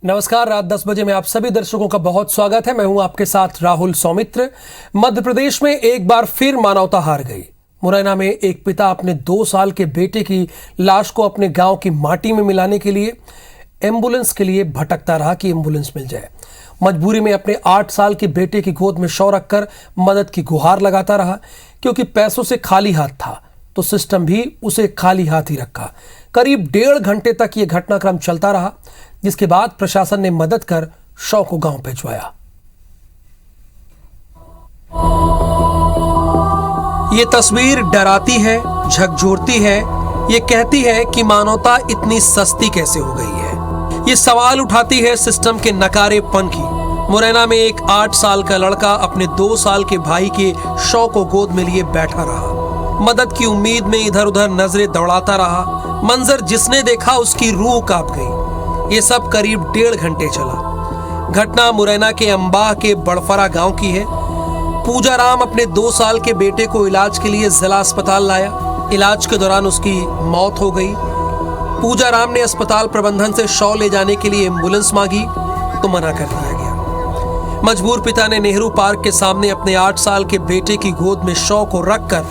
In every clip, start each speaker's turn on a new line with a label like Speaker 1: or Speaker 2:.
Speaker 1: नमस्कार, रात 10 बजे में आप सभी दर्शकों का बहुत स्वागत है। मैं हूं आपके साथ राहुल सौमित्र। मध्य प्रदेश में एक बार फिर मानवता हार गई। मुरैना में एक पिता अपने 2 साल के बेटे की लाश को अपने गांव की माटी में मिलाने के लिए एम्बुलेंस के लिए भटकता रहा कि एम्बुलेंस मिल जाए। मजबूरी में अपने 8 साल के बेटे की गोद में शव रखकर मदद की गुहार लगाता रहा। क्योंकि पैसों से खाली हाथ था तो सिस्टम भी उसे खाली हाथ ही रखा। करीब 1.5 घंटे तक यह घटनाक्रम चलता रहा, जिसके बाद प्रशासन ने मदद कर शव को गांव भिजवाया। ये तस्वीर डराती है, झकझोरती है। ये कहती है कि मानवता इतनी सस्ती कैसे हो गई है। ये सवाल उठाती है सिस्टम के नकारेपन की। मुरैना में एक 8 साल का लड़का अपने 2 साल के भाई के शव को गोद में लिए बैठा रहा। मदद की उम्मीद में इधर उधर नजरें दौड़ाता रहा। मंजर जिसने देखा उसकी रूह कांप गई। ये सब करीब 1.5 घंटे चला। घटना मुरैना के अंबाह के बड़फरा गांव की है। पूजा राम अपने 2 साल के बेटे को इलाज के लिए जिला अस्पताल लाया। इलाज के दौरान उसकी मौत हो गई। पूजा राम ने अस्पताल प्रबंधन से शव ले जाने के लिए एम्बुलेंस मांगी तो मना कर दिया गया। मजबूर पिता ने नेहरू पार्क के सामने अपने 8 साल के बेटे की गोद में शव को रखकर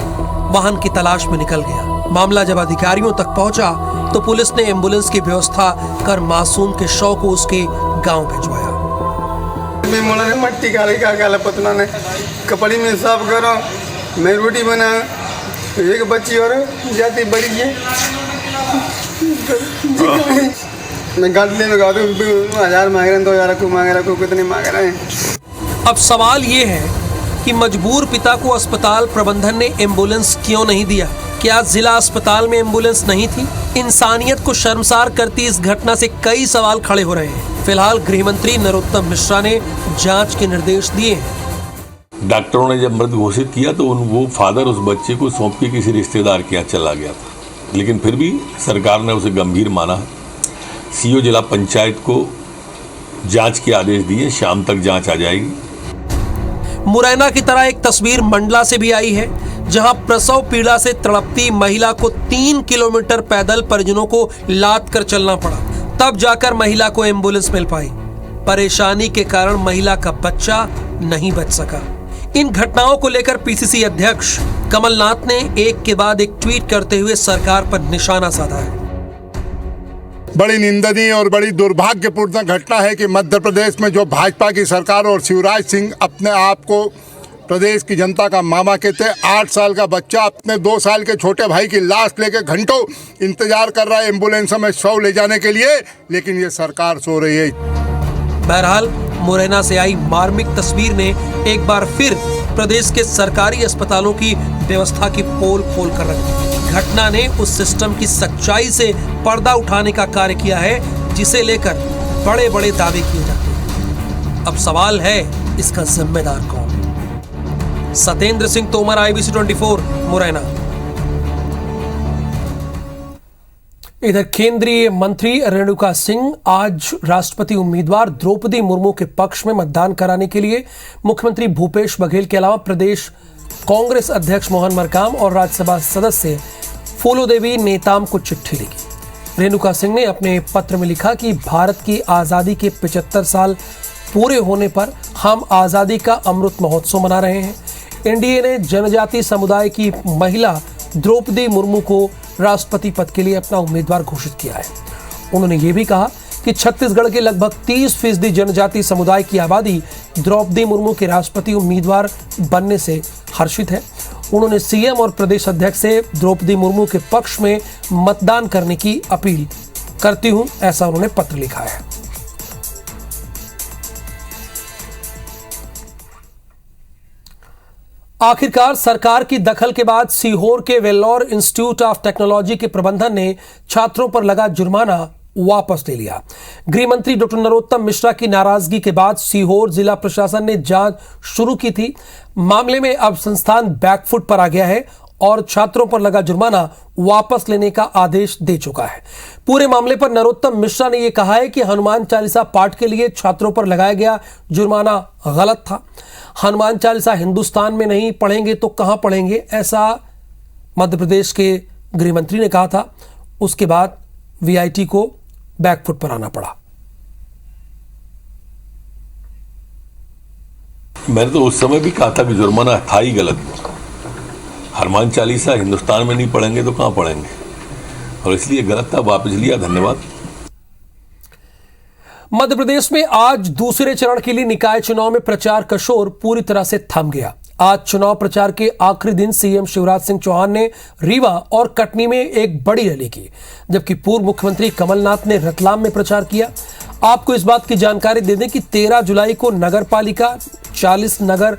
Speaker 1: वाहन की तलाश में निकल गया। मामला जब अधिकारियों तक पहुंचा तो पुलिस ने एम्बुलेंस की व्यवस्था कर मासूम के शव को उसके गांव भिजवाया।
Speaker 2: मट्टी का पतना ने कपड़ी में साफ करो, मैं रोटी बना, एक बच्ची और जाती बड़ी है। मैं गाड़ी में गा दूं, 1000 मांग रहे हैं, 2000 को मांग रहा, को कितने मांग रहे हैं।
Speaker 1: अब सवाल ये है कि मजबूर पिता को अस्पताल प्रबंधन ने एम्बुलेंस क्यों नहीं दिया? क्या जिला अस्पताल में एम्बुलेंस नहीं थी? इंसानियत को शर्मसार करती इस घटना से कई सवाल खड़े हो रहे हैं। फिलहाल गृह मंत्री नरोत्तम मिश्रा ने जांच के निर्देश दिए हैं।
Speaker 3: डॉक्टरों ने जब मृत घोषित किया तो वो फादर उस बच्चे को सौंप के किसी रिश्तेदार के यहाँ चला गया था, लेकिन फिर भी सरकार ने उसे गंभीर माना। सीओ जिला पंचायत को जांच के आदेश दिए, शाम तक जांच आ जाएगी।
Speaker 1: मुरैना की तरह एक तस्वीर मंडला से भी आई है, जहां प्रसव पीड़ा से तड़पती महिला को 3 किलोमीटर पैदल परिजनों को लाद कर चलना पड़ा, तब जाकर महिला को एम्बुलेंस मिल पाई। परेशानी के कारण महिला का बच्चा नहीं बच सका। इन घटनाओं को लेकर पीसीसी अध्यक्ष कमलनाथ ने एक के बाद एक ट्वीट करते हुए सरकार पर निशाना साधा है।
Speaker 4: बड़ी निंदनीय और बड़ी दुर्भाग्यपूर्ण घटना है कि मध्य प्रदेश में जो भाजपा की सरकार और शिवराज सिंह अपने आप को प्रदेश की जनता का मामा कहते, 8 साल का बच्चा अपने 2 साल के छोटे भाई की लाश लेके घंटों इंतजार कर रहा है एम्बुलेंस में शव ले जाने के लिए, लेकिन ये सरकार सो रही है।
Speaker 1: बहरहाल मुरैना से आई मार्मिक तस्वीर ने एक बार फिर प्रदेश के सरकारी अस्पतालों की व्यवस्था की पोल खोल कर रख दी। घटना ने उस सिस्टम की सच्चाई से पर्दा उठाने का कार्य किया है, जिसे लेकर बड़े बड़े दावे किए जाते हैं। अब सवाल है, इसका जिम्मेदार कौन? सत्येंद्र सिंह तोमर, IBC 24, मुरैना। इधर केंद्रीय मंत्री रेणुका सिंह आज राष्ट्रपति उम्मीदवार द्रौपदी मुर्मू के पक्ष में मतदान कराने के लिए मुख्यमंत्री भूपेश बघेल के अलावा प्रदेश कांग्रेस अध्यक्ष मोहन मरकाम और राज्यसभा सदस्य फूलोदेवी नेताम को चिट्ठी लिखी। रेणुका सिंह ने अपने पत्र में लिखा कि भारत की आजादी के 75 साल पूरे होने पर हम आजादी का अमृत महोत्सव मना रहे हैं। एनडीए ने जनजाति समुदाय की महिला द्रौपदी मुर्मू को राष्ट्रपति पद के लिए अपना उम्मीदवार घोषित किया है। उन्होंने ये भी कहा कि छत्तीसगढ़ के लगभग 30% जनजाति समुदाय की आबादी द्रौपदी मुर्मू के राष्ट्रपति उम्मीदवार बनने से हर्षित है। उन्होंने सीएम और प्रदेश अध्यक्ष से द्रौपदी मुर्मू के पक्ष में मतदान करने की अपील करती हूं, ऐसा उन्होंने पत्र लिखा है। आखिरकार सरकार की दखल के बाद सीहोर के वेल्लोर इंस्टीट्यूट ऑफ टेक्नोलॉजी के प्रबंधन ने छात्रों पर लगा जुर्माना वापस ले लिया। गृह मंत्री डॉक्टर नरोत्तम मिश्रा की नाराजगी के बाद सीहोर जिला प्रशासन ने जांच शुरू की थी। मामले में अब संस्थान बैकफुट पर आ गया है और छात्रों पर लगा जुर्माना वापस लेने का आदेश दे चुका है। पूरे मामले पर नरोत्तम मिश्रा ने यह कहा है कि हनुमान चालीसा पाठ के लिए छात्रों पर लगाया गया जुर्माना गलत था। हनुमान चालीसा हिंदुस्तान में नहीं पढ़ेंगे तो कहां पढ़ेंगे, ऐसा मध्य प्रदेश के गृह मंत्री ने कहा था। उसके बाद वीआईटी को बैकफुट पर आना पड़ा।
Speaker 3: मैंने तो उस समय भी कहा था कि जुर्माना था ही गलत। हनुमान चालीसा हिंदुस्तान में नहीं पढ़ेंगे तो कहाँ पढ़ेंगे, और इसलिए गलत था, वापस लिया। धन्यवाद।
Speaker 1: मध्य प्रदेश में आज दूसरे चरण के लिए निकाय चुनाव में प्रचार का शोर पूरी तरह से थम गया। आज चुनाव प्रचार के आखिरी दिन सीएम शिवराज सिंह चौहान ने रीवा और कटनी में एक बड़ी रैली की, जबकि पूर्व मुख्यमंत्री कमलनाथ ने रतलाम में प्रचार किया। आपको इस बात की जानकारी दे दें कि 13 जुलाई को नगर पालिका, 40 नगर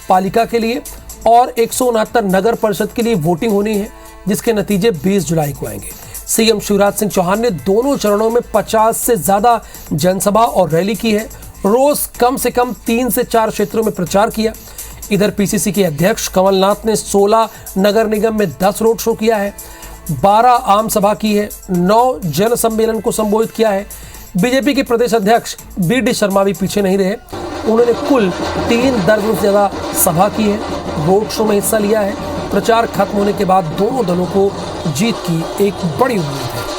Speaker 1: पालिका के लिए और 169 नगर परिषद के लिए वोटिंग होनी है, जिसके नतीजे 20 जुलाई को आएंगे। सीएम शिवराज सिंह चौहान ने दोनों चरणों में 50 से ज्यादा जनसभा और रैली की है। रोज कम से कम 3 से 4 क्षेत्रों में प्रचार किया। इधर पीसीसी के अध्यक्ष कमलनाथ ने 16 नगर निगम में 10 रोड शो किया है, 12 आम सभा की है, 9 जन सम्मेलन को संबोधित किया है। बीजेपी के प्रदेश अध्यक्ष बी.डी. शर्मा भी पीछे नहीं रहे। उन्होंने कुल 3 दर्जन से ज्यादा सभा की है, रोड शो में हिस्सा लिया है। प्रचार खत्म होने के बाद दोनों दलों को जीत की एक बड़ी उम्मीद है।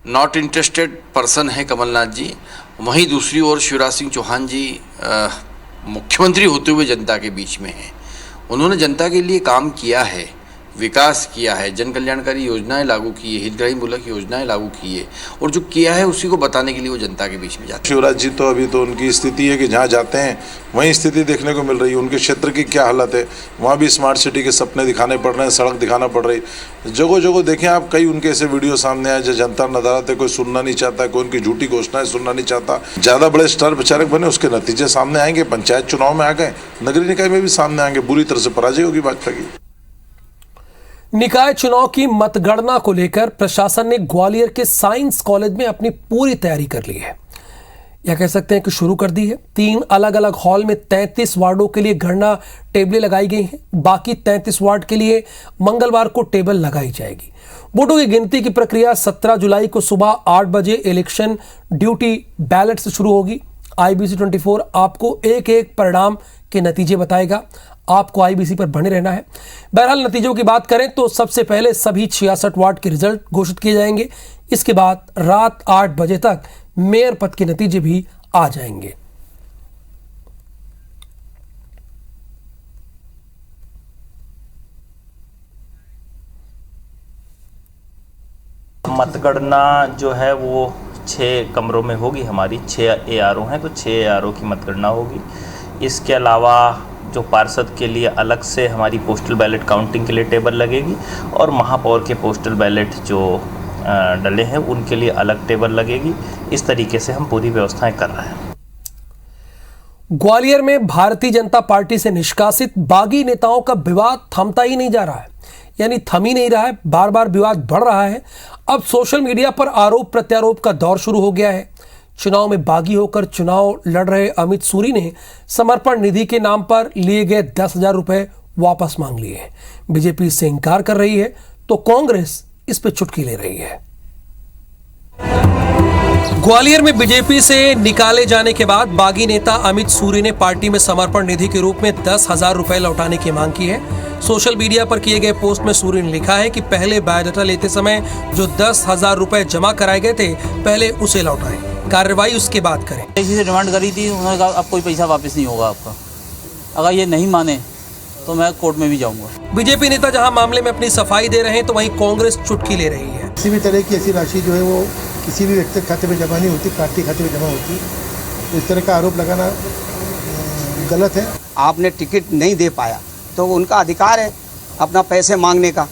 Speaker 5: नॉट इंटरेस्टेड पर्सन है कमलनाथ जी। वहीं दूसरी ओर शिवराज सिंह चौहान जी मुख्यमंत्री होते हुए जनता के बीच में हैं। उन्होंने जनता के लिए काम किया है, विकास किया है, जन कल्याणकारी योजनाएं लागू की है, हितग्राही मूलक योजनाएं लागू की है, और जो किया है उसी को बताने के लिए वो जनता के बीच में जाते हैं।
Speaker 6: शिवराज जी तो अभी तो उनकी स्थिति है कि जहाँ जाते हैं वहीं स्थिति देखने को मिल रही है। उनके क्षेत्र की क्या हालत है, वहाँ भी स्मार्ट सिटी के सपने दिखाने पड़ रहे हैं, सड़क दिखाना पड़ रही है। जगह जगह देखें आप, कई उनके ऐसे वीडियो सामने आए जो जनता नदारत है, कोई सुनना नहीं चाहता, कोई उनकी झूठी घोषणाएं सुनना नहीं चाहता। ज़्यादा बड़े स्टार प्रचारक बने, उसके नतीजे सामने आएंगे। पंचायत चुनाव में आ गए, नगरीय निकाय में भी सामने आएंगे। बुरी तरह से पराजय होगी भाजपा की।
Speaker 1: निकाय चुनाव की मतगणना को लेकर प्रशासन ने ग्वालियर के साइंस कॉलेज में अपनी पूरी तैयारी कर ली है, या कह सकते हैं कि शुरू कर दी है। 3 अलग अलग हॉल में 33 वार्डों के लिए गणना टेबलें लगाई गई हैं। बाकी 33 वार्ड के लिए मंगलवार को टेबल लगाई जाएगी। वोटों की गिनती की प्रक्रिया 17 जुलाई को सुबह 8 बजे इलेक्शन ड्यूटी बैलेट से शुरू होगी। IBC 24 आपको एक एक परिणाम के नतीजे बताएगा। आपको IBC पर बने रहना है। बहरहाल नतीजों की बात करें तो सबसे पहले सभी 66 वार्ड के रिजल्ट घोषित किए जाएंगे। इसके बाद रात 8 बजे तक मेयर पद के नतीजे भी आ जाएंगे।
Speaker 7: मतगणना जो है वो 6 कमरों में होगी। हमारी 6 ARO हैं, तो 6 ARO की मतगणना होगी। इसके अलावा जो पार्षद के लिए अलग से हमारी पोस्टल बैलेट काउंटिंग के लिए टेबल लगेगी, और महापौर के पोस्टल बैलेट जो डले हैं उनके लिए अलग टेबल लगेगी। इस तरीके से हम पूरी व्यवस्थाएं कर रहे हैं।
Speaker 1: ग्वालियर में भारतीय जनता पार्टी से निष्कासित बागी नेताओं का विवाद थमता ही नहीं जा रहा है, यानी थम ही नहीं रहा है, बार बार विवाद बढ़ रहा है। अब सोशल मीडिया पर आरोप प्रत्यारोप का दौर शुरू हो गया है। चुनाव में बागी होकर चुनाव लड़ रहे अमित सूरी ने समर्पण निधि के नाम पर लिए गए 10,000 रुपए वापस मांग लिए हैं। बीजेपी इससे इंकार कर रही है तो कांग्रेस इस पे चुटकी ले रही है। ग्वालियर में बीजेपी से निकाले जाने के बाद बागी नेता अमित सूरी ने पार्टी में समर्पण निधि के रूप में 10,000 रुपए लौटाने की मांग की है। सोशल मीडिया पर किए गए पोस्ट में सूरी ने लिखा है कि पहले बायोडाटा लेते समय जो 10,000 रुपए जमा कराए गए थे, पहले उसे लौटाएं, कार्रवाई उसके बाद करें।
Speaker 8: इसी से डिमांड करी थी, उन्होंने कहा अब कोई पैसा वापस नहीं होगा आपका। अगर ये नहीं माने तो मैं कोर्ट में भी जाऊंगा। बीजेपी
Speaker 1: नेता जहां मामले में अपनी सफाई दे रहे हैं तो वहीं कांग्रेस चुटकी ले रही है।
Speaker 9: किसी भी तरह की ऐसी राशि जो है वो किसी भी व्यक्ति खाते में जमा नहीं होती, पार्टी खाते में जमा होती। तो इस तरह का आरोप लगाना गलत है।
Speaker 10: आपने टिकट नहीं दे पाया तो उनका अधिकार है अपना पैसे मांगने का।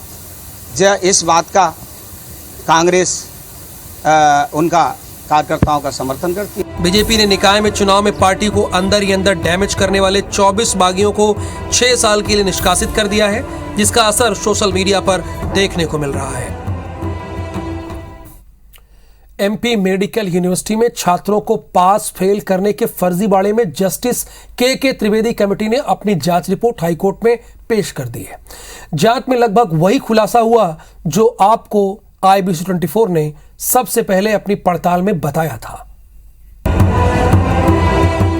Speaker 10: इस बात का कांग्रेस उनका कार्यकर्ताओं का समर्थन करती है।
Speaker 1: बीजेपी ने निकाय में चुनाव में पार्टी को अंदर ही अंदर डैमेज करने वाले 24 बागियों को 6 साल के लिए निष्कासित कर दिया है, जिसका असर सोशल मीडिया पर देखने को मिल रहा है। MP मेडिकल यूनिवर्सिटी में छात्रों को पास फेल करने के फर्जीवाड़े में जस्टिस के त्रिवेदी कमेटी ने अपनी जांच रिपोर्ट हाईकोर्ट में पेश कर दी है। जांच में लगभग वही खुलासा हुआ जो आपको IBC 24 ने सबसे पहले अपनी पड़ताल में बताया था।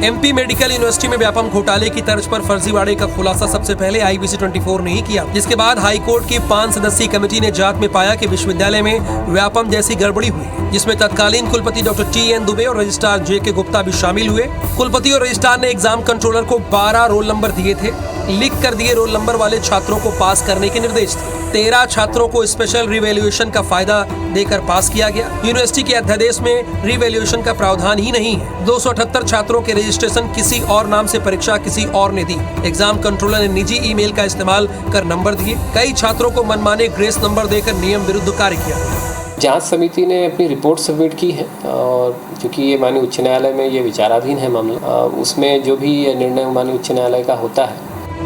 Speaker 1: एमपी मेडिकल यूनिवर्सिटी में व्यापम घोटाले की तर्ज पर फर्जीवाड़े का खुलासा सबसे पहले IBC 24 ने ही किया, जिसके बाद हाईकोर्ट की 5 सदस्यीय कमेटी ने जांच में पाया कि विश्वविद्यालय में व्यापम जैसी गड़बड़ी हुई, जिसमें तत्कालीन कुलपति डॉक्टर TN दुबे और रजिस्ट्रार JK गुप्ता भी शामिल हुए। कुलपति और रजिस्ट्रार ने एग्जाम कंट्रोलर को 12 रोल नंबर दिए थे। लिख कर दिए रोल नंबर वाले छात्रों को पास करने के निर्देश थे। 13 छात्रों को स्पेशल रिवैल्यूएशन का फायदा देकर पास किया गया। यूनिवर्सिटी के अध्यादेश में रिवैल्यूएशन का प्रावधान ही नहीं है। 278 छात्रों के रजिस्ट्रेशन किसी और नाम से परीक्षा किसी और ने दी। एग्जाम कंट्रोलर ने निजी ईमेल का इस्तेमाल कर नंबर दिए। कई छात्रों को मनमाने ग्रेस नंबर देकर नियम विरुद्ध कार्य किया।
Speaker 11: जांच समिति ने अपनी रिपोर्ट सबमिट की है और चूँकि ये माननीय उच्च न्यायालय में ये विचाराधीन है मामला, उसमें जो भी निर्णय माननीय उच्च न्यायालय का होता है।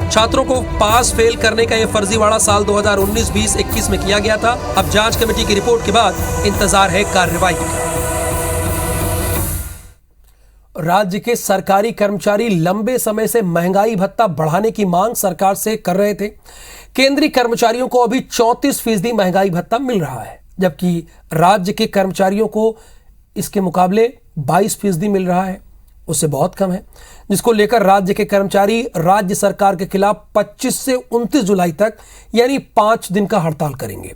Speaker 1: छात्रों को पास फेल करने का ये फर्जीवाड़ा साल 2019, 20, 21 में किया गया था। अब जांच कमेटी की रिपोर्ट के बाद इंतजार है कार्रवाई का। राज्य के सरकारी कर्मचारी लंबे समय से महंगाई भत्ता बढ़ाने की मांग सरकार से कर रहे थे। केंद्रीय कर्मचारियों को अभी 34% महंगाई भत्ता मिल रहा है, जबकि राज्य के कर्मचारियों को इसके मुकाबले 22% मिल रहा है, उससे बहुत कम है, जिसको लेकर राज्य के कर्मचारी राज्य सरकार के खिलाफ 25 से 29 जुलाई तक यानी 5 दिन का हड़ताल करेंगे।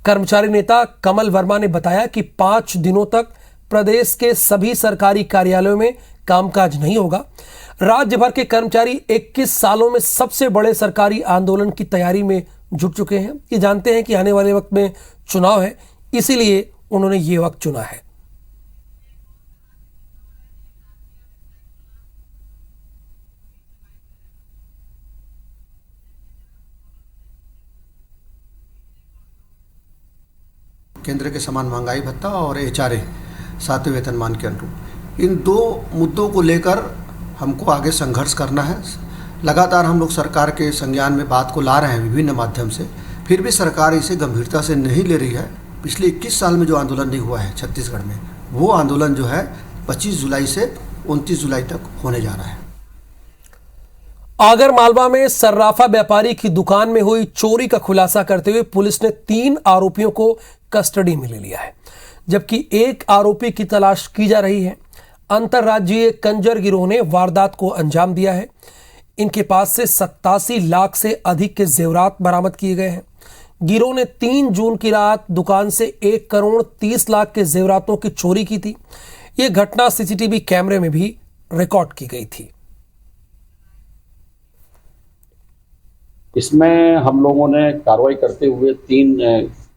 Speaker 1: कर्मचारी नेता कमल वर्मा ने बताया कि 5 दिनों तक प्रदेश के सभी सरकारी कार्यालयों में कामकाज नहीं होगा। राज्य भर के कर्मचारी 21 सालों में सबसे बड़े सरकारी आंदोलन की तैयारी में जुट चुके हैं। ये जानते हैं कि आने वाले वक्त में चुनाव है, इसीलिए उन्होंने ये वक्त चुना है।
Speaker 12: केंद्र के समान महंगाई भत्ता और HRA 7वें वेतनमान के अनुरूप, इन 2 मुद्दों को लेकर हमको आगे संघर्ष करना है। लगातार हम लोग सरकार के संज्ञान में बात को ला रहे हैं विभिन्न माध्यम से, फिर भी सरकार इसे गंभीरता से नहीं ले रही है। पिछले 21 साल में जो आंदोलन नहीं हुआ है छत्तीसगढ़ में, वो आंदोलन जो है 25 जुलाई से 29 जुलाई तक होने जा रहा है।
Speaker 1: आगर मालवा में सर्राफा व्यापारी की दुकान में हुई चोरी का खुलासा करते हुए पुलिस ने 3 आरोपियों को कस्टडी में ले लिया है, जबकि 1 आरोपी की तलाश की जा रही है। अंतरराज्यीय कंजर गिरोह ने वारदात को अंजाम दिया है। इनके पास से 87 लाख से अधिक के जेवरात बरामद किए गए हैं। गिरोह ने 3 जून की रात दुकान से 1 करोड़ 30 लाख के जेवरातों की चोरी की थी। यह घटना CCTV कैमरे में भी रिकॉर्ड की गई थी।
Speaker 13: इसमें हम लोगों ने कार्रवाई करते हुए 3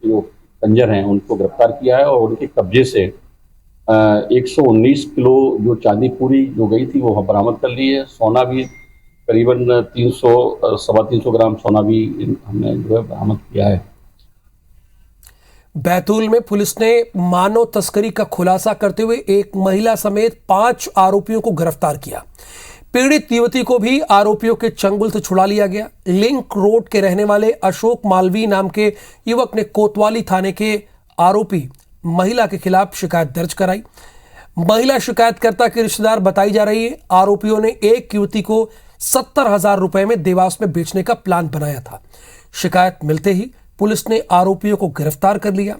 Speaker 13: जो कंजर हैं उनको गिरफ्तार किया है और उनके कब्जे से 119 किलो जो चांदी पूरी जो गई थी वो बरामद कर ली है। सोना भी करीबन 300-325 ग्राम सोना भी हमने जो है बरामद किया है।
Speaker 1: बैतूल में पुलिस ने मानव तस्करी का खुलासा करते हुए एक महिला समेत 5 आरोपियों को गिरफ्तार किया। पीड़ित युवती को भी आरोपियों के चंगुल से छुड़ा लिया गया। लिंक रोड के रहने वाले अशोक मालवी नाम के युवक ने कोतवाली थाने के आरोपी महिला के खिलाफ शिकायत दर्ज कराई। महिला शिकायतकर्ता की रिश्तेदार बताई जा रही है। आरोपियों ने एक युवती को 70,000 रुपए में देवास में बेचने का प्लान बनाया था। शिकायत मिलते ही पुलिस ने आरोपियों को गिरफ्तार कर लिया।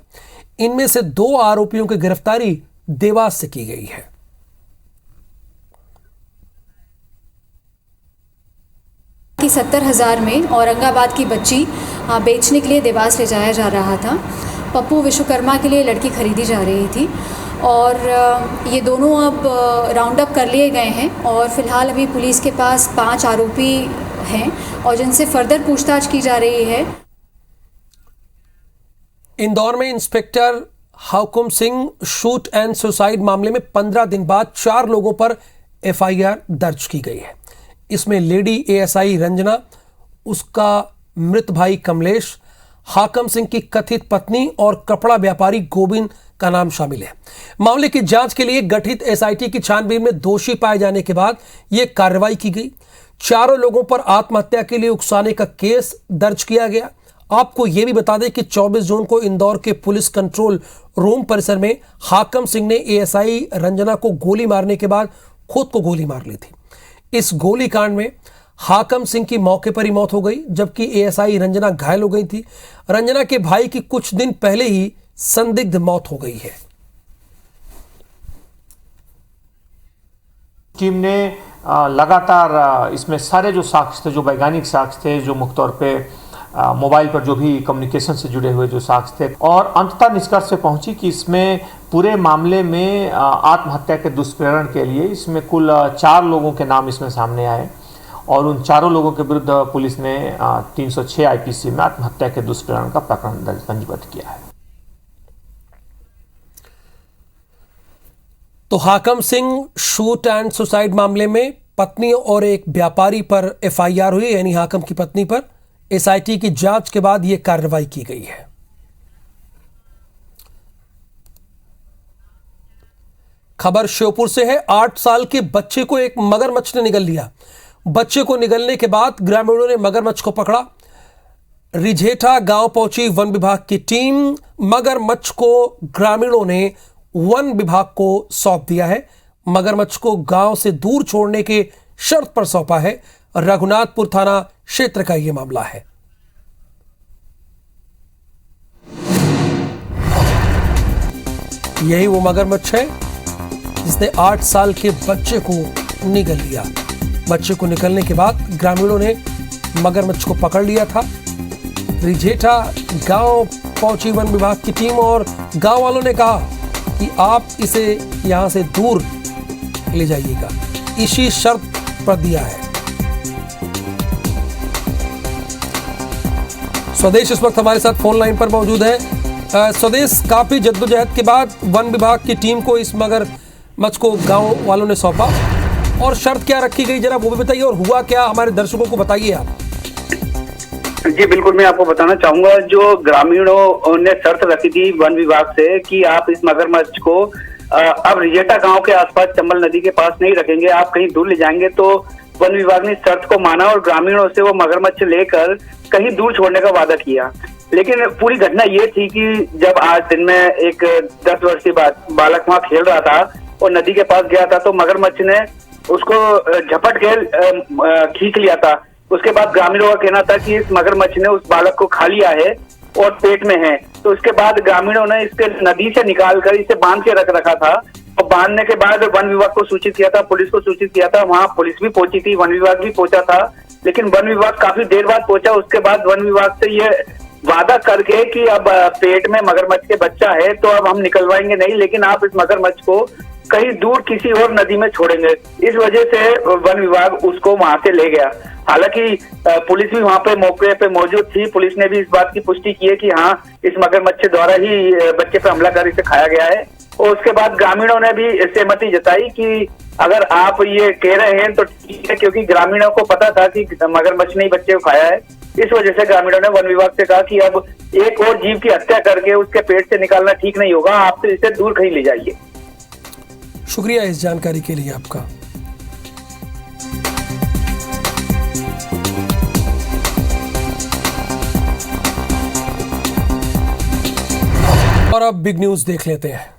Speaker 1: इनमें से 2 आरोपियों की गिरफ्तारी देवास से की गई है।
Speaker 14: कि 70,000 में औरंगाबाद की बच्ची बेचने के लिए देवास ले जाया जा रहा था। पप्पू विश्वकर्मा के लिए लड़की खरीदी जा रही थी और ये दोनों अब राउंड अप कर लिए गए हैं और फिलहाल अभी पुलिस के पास 5 आरोपी हैं और जिनसे फर्दर पूछताछ की जा रही है।
Speaker 1: इंदौर में inspector Hakum Singh shoot and suicide मामले में 15 दिन बाद 4 लोगों पर FIR दर्ज की गई है। इसमें लेडी ASI रंजना, उसका मृत भाई कमलेश, हाकम सिंह की कथित पत्नी और कपड़ा व्यापारी गोविंद का नाम शामिल है। मामले की जांच के लिए गठित SIT की छानबीन में दोषी पाए जाने के बाद यह कार्रवाई की गई। 4 लोगों पर आत्महत्या के लिए उकसाने का केस दर्ज किया गया। आपको यह भी बता दें कि 24 जून को इंदौर के पुलिस कंट्रोल रूम परिसर में हाकम सिंह ने ASI रंजना को गोली मारने के बाद खुद को गोली मार ली थी। इस गोली कांड में हाकम सिंह की मौके पर ही मौत हो गई, जबकि ASI रंजना घायल हो गई थी। रंजना के भाई की कुछ दिन पहले ही संदिग्ध मौत हो गई है।
Speaker 15: टीम ने लगातार इसमें सारे जो साक्ष्य थे, जो वैज्ञानिक साक्ष्य थे, जो मुख्य तौर पे मोबाइल पर जो भी कम्युनिकेशन से जुड़े हुए जो साक्ष्य थे, और अंततः निष्कर्ष पे पहुंची कि इसमें पूरे मामले में आत्महत्या के दुष्प्रेरण के लिए इसमें कुल 4 लोगों के नाम इसमें सामने आए और उन चारों लोगों के विरुद्ध पुलिस ने 306 आईपीसी में आत्महत्या के दुष्प्रेरण का प्रकरण दर्ज पंजीबद्ध किया है।
Speaker 1: तो हाकम सिंह शूट एंड सुसाइड मामले में पत्नी और एक व्यापारी पर एफआईआर हुई, यानी हाकम की पत्नी पर। एसआईटी की जांच के बाद यह कार्रवाई की गई है। खबर श्योपुर से है। 8 साल के बच्चे को एक मगरमच्छ ने निगल लिया। बच्चे को निगलने के बाद ग्रामीणों ने मगरमच्छ को पकड़ा। रिझेठा गांव पहुंची वन विभाग की टीम। मगरमच्छ को ग्रामीणों ने वन विभाग को सौंप दिया है। मगरमच्छ को गांव से दूर छोड़ने के शर्त पर सौंपा है। रघुनाथपुर थाना क्षेत्र का यह मामला है। यही वो मगरमच्छ है जिसने 8 साल के बच्चे को निगल लिया। बच्चे को निकलने के बाद ग्रामीणों ने मगरमच्छ को पकड़ लिया था। रिझेठा गांव पहुंची वन विभाग की टीम और गांव वालों ने कहा कि आप इसे यहां से दूर ले जाइएगा, इसी शर्त पर दिया है। स्वदेश इस वक्त हमारे साथ फोन लाइन पर मौजूद है। स्वदेश, काफी जद्दोजहद के बाद वन विभाग की टीम को इस मगरमच्छ को गांव वालों ने सौंपा और शर्त क्या रखी गई, जरा वो भी बताइए, और हुआ क्या हमारे दर्शकों को बताइए आप।
Speaker 16: जी बिल्कुल, मैं आपको बताना चाहूंगा, जो ग्रामीणों ने शर्त रखी थी वन विभाग से कि आप इस मगरमच्छ को अब रिझेठा गांव के आसपास चंबल नदी के पास नहीं रखेंगे, आप कहीं दूर ले जाएंगे, तो वन विभाग ने शर्त को माना और ग्रामीणों से वो मगरमच्छ लेकर कहीं दूर छोड़ने का वादा किया। लेकिन पूरी घटना ये थी कि जब आज दिन में एक 10 वर्षीय बालक वहाँ खेल रहा था और नदी के पास गया था, तो मगरमच्छ ने उसको झपट के खींच लिया था। उसके बाद ग्रामीणों का कहना था कि इस मगरमच्छ ने उस बालक को खा लिया है और पेट में है। तो उसके बाद ग्रामीणों ने इसके नदी से निकालकर इसे बांध के रख रखा था और बांधने के बाद वन विभाग को सूचित किया था, पुलिस को सूचित किया था। वहाँ पुलिस भी पहुंची थी, वन विभाग भी पहुंचा था, लेकिन वन विभाग काफी देर बाद पहुंचा। उसके बाद वन विभाग से ये वादा करके कि अब पेट में मगरमच्छ के बच्चा है तो अब हम निकलवाएंगे नहीं, लेकिन आप इस मगरमच्छ को कहीं दूर किसी और नदी में छोड़ेंगे। इस वजह से वन विभाग उसको वहां से ले गया। हालांकि पुलिस भी वहां पे मौके पे मौजूद थी। पुलिस ने भी इस बात की पुष्टि की है कि हाँ, इस मगरमच्छ द्वारा ही बच्चे पे हमला कर इसे खाया गया है। और उसके बाद ग्रामीणों ने भी सहमति जताई कि अगर आप ये कह रहे हैं तो ठीक है, क्योंकि ग्रामीणों को पता था कि मगरमच्छ ने ही बच्चे को खाया है। इस वजह से ग्रामीणों ने वन विभाग से कहा कि अब एक और जीव की हत्या करके उसके पेट से निकालना ठीक नहीं होगा, आप तो इसे दूर कहीं ले जाइए।
Speaker 1: शुक्रिया इस जानकारी के लिए आपका। और अब बिग न्यूज देख लेते हैं।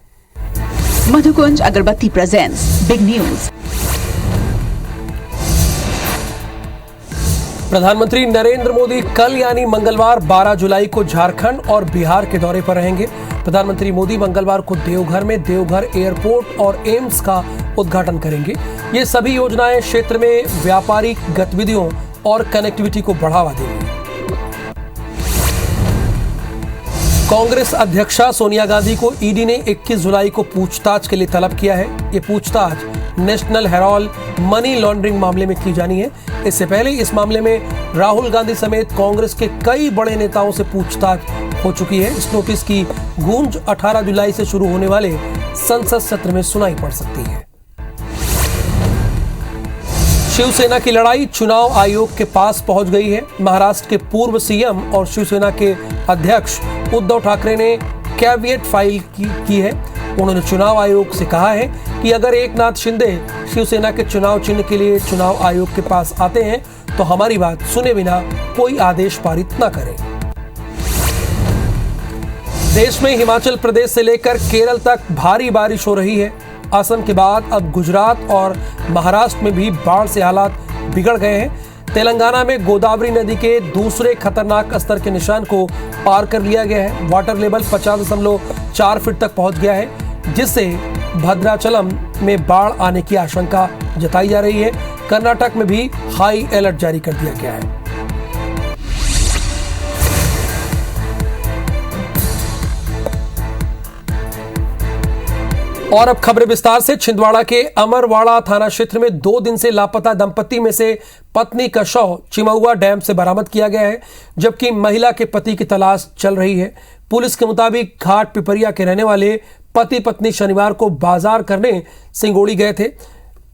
Speaker 17: मधुकुंज अगरबत्ती प्रेजेंट्स बिग न्यूज।
Speaker 1: प्रधानमंत्री नरेंद्र मोदी कल यानी मंगलवार 12 जुलाई को झारखंड और बिहार के दौरे पर रहेंगे। प्रधानमंत्री मोदी मंगलवार को देवघर में देवघर एयरपोर्ट और एम्स का उद्घाटन करेंगे। ये सभी योजनाएं क्षेत्र में व्यापारिक गतिविधियों और कनेक्टिविटी को बढ़ावा देंगी। कांग्रेस अध्यक्षा सोनिया गांधी को ईडी ने 21 जुलाई को पूछताछ के लिए तलब किया है। ये पूछताछ नेशनल हेराल्ड मनी लॉन्ड्रिंग मामले में की जानी है। इससे पहले इस मामले में राहुल गांधी समेत कांग्रेस के कई बड़े नेताओं से पूछताछ हो चुकी है। इस नोटिस की गूंज 18 जुलाई से शुरू होने वाले संसद सत्र में सुनाई पड़ सकती है। शिवसेना की लड़ाई चुनाव आयोग के पास पहुंच गई है। महाराष्ट्र के पूर्व सीएम और शिवसेना के अध्यक्ष उद्धव ठाकरे ने कैविएट फाइल की है। उन्होंने चुनाव आयोग से कहा है कि अगर एकनाथ शिंदे शिवसेना के चुनाव चिन्ह के लिए चुनाव आयोग के पास आते हैं तो हमारी बात सुने बिना कोई आदेश पारित न करें। देश में हिमाचल प्रदेश से लेकर केरल तक भारी बारिश हो रही है। असम के बाद अब गुजरात और महाराष्ट्र में भी बाढ़ से हालात बिगड़ गए हैं। तेलंगाना में गोदावरी नदी के दूसरे खतरनाक स्तर के निशान को पार कर लिया गया है। वाटर लेवल 50.4 फीट तक पहुंच गया है, जिससे भद्राचलम में बाढ़ आने की आशंका जताई जा रही है। कर्नाटक में भी हाई अलर्ट जारी कर दिया गया है। और अब खबरें विस्तार से। छिंदवाड़ा के अमरवाड़ा थाना क्षेत्र में 2 दिन से लापता दंपति में से पत्नी का शव चिमौआ डैम से बरामद किया गया है, जबकि महिला के पति की तलाश चल रही है। पुलिस के मुताबिक घाट पिपरिया के रहने वाले पति पत्नी शनिवार को बाजार करने सिंगोड़ी गए थे,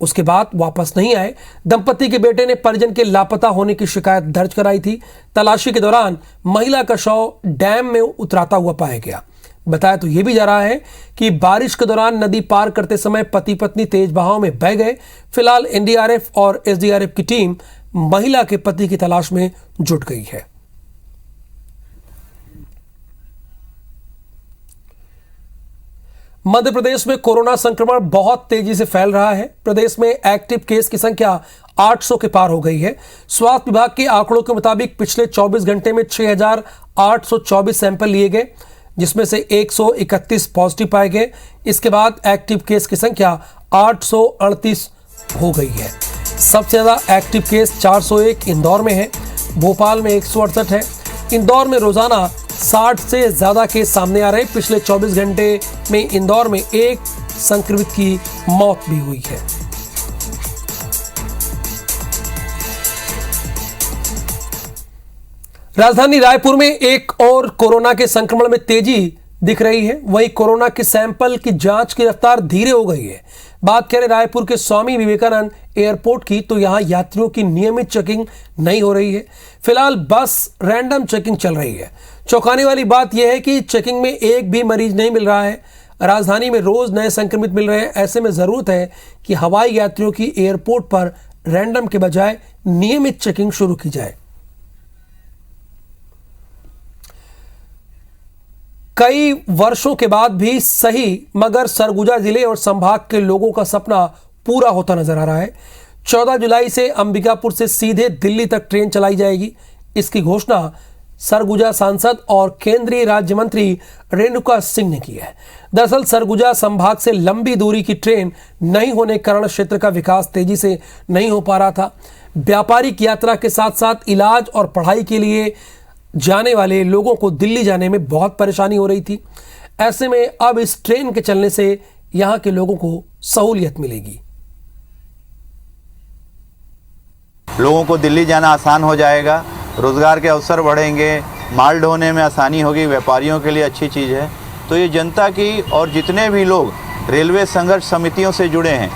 Speaker 1: उसके बाद वापस नहीं आए। दंपति के बेटे ने परिजन के लापता होने की शिकायत दर्ज कराई थी। तलाशी के दौरान महिला का शव डैम में उतराता हुआ पाया गया। बताया तो यह भी जा रहा है कि बारिश के दौरान नदी पार करते समय पति पत्नी तेज बहाव में बह गए। फिलहाल एनडीआरएफ और एसडीआरएफ की टीम महिला के पति की तलाश में जुट गई है। मध्य प्रदेश में कोरोना संक्रमण बहुत तेजी से फैल रहा है। प्रदेश में एक्टिव केस की संख्या 800 के पार हो गई है। स्वास्थ्य विभाग के आंकड़ों के मुताबिक पिछले 24 घंटे में 6,824 सैंपल लिए गए, जिसमें से 131 पॉजिटिव पाए गए। इसके बाद एक्टिव केस की संख्या 838 हो गई है। सबसे ज्यादा एक्टिव केस 401 इंदौर में है, भोपाल में 168 है। इंदौर में रोजाना 60 से ज्यादा केस सामने आ रहे हैं। पिछले 24 घंटे में इंदौर में एक संक्रमित की मौत भी हुई है। राजधानी रायपुर में एक और कोरोना के संक्रमण में तेजी दिख रही है। वहीं कोरोना के सैंपल की जांच की रफ्तार धीरे हो गई है। बात करें रायपुर के स्वामी विवेकानंद एयरपोर्ट की, तो यहां यात्रियों की नियमित चेकिंग नहीं हो रही है। फिलहाल बस रैंडम चेकिंग चल रही है। चौंकाने वाली बात यह है कि चेकिंग में एक भी मरीज नहीं मिल रहा है। राजधानी में रोज नए संक्रमित मिल रहे हैं। ऐसे में जरूरत है कि हवाई यात्रियों की एयरपोर्ट पर रैंडम के बजाय नियमित चेकिंग शुरू की जाए। कई वर्षों के बाद भी सही मगर सरगुजा जिले और संभाग के लोगों का सपना पूरा होता नजर आ रहा है। 14 जुलाई से अंबिकापुर से सीधे दिल्ली तक ट्रेन चलाई जाएगी। इसकी घोषणा सरगुजा सांसद और केंद्रीय राज्य मंत्री रेणुका सिंह ने की है। दरअसल सरगुजा संभाग से लंबी दूरी की ट्रेन नहीं होने के कारण क्षेत्र का विकास तेजी से नहीं हो पा रहा था। व्यापारिक यात्रा के साथ साथ इलाज और पढ़ाई के लिए जाने वाले लोगों को दिल्ली जाने में बहुत परेशानी हो रही थी। ऐसे में अब इस ट्रेन के चलने से यहां के लोगों को सहूलियत मिलेगी।
Speaker 18: लोगों को दिल्ली जाना आसान हो जाएगा, रोजगार के अवसर बढ़ेंगे, माल ढोने में आसानी होगी, व्यापारियों के लिए अच्छी चीज़ है। तो ये जनता की और जितने भी लोग रेलवे संघर्ष समितियों से जुड़े हैं,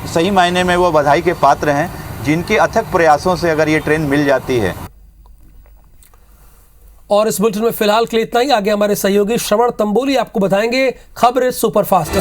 Speaker 18: सही मायने में वो बधाई के पात्र हैं, जिनके अथक प्रयासों से अगर ये ट्रेन मिल जाती है।
Speaker 1: और इस बुलेटिन में फिलहाल के लिए इतना ही। आगे हमारे सहयोगी श्रवण तंबोली आपको बताएंगे खबरें सुपरफास्ट।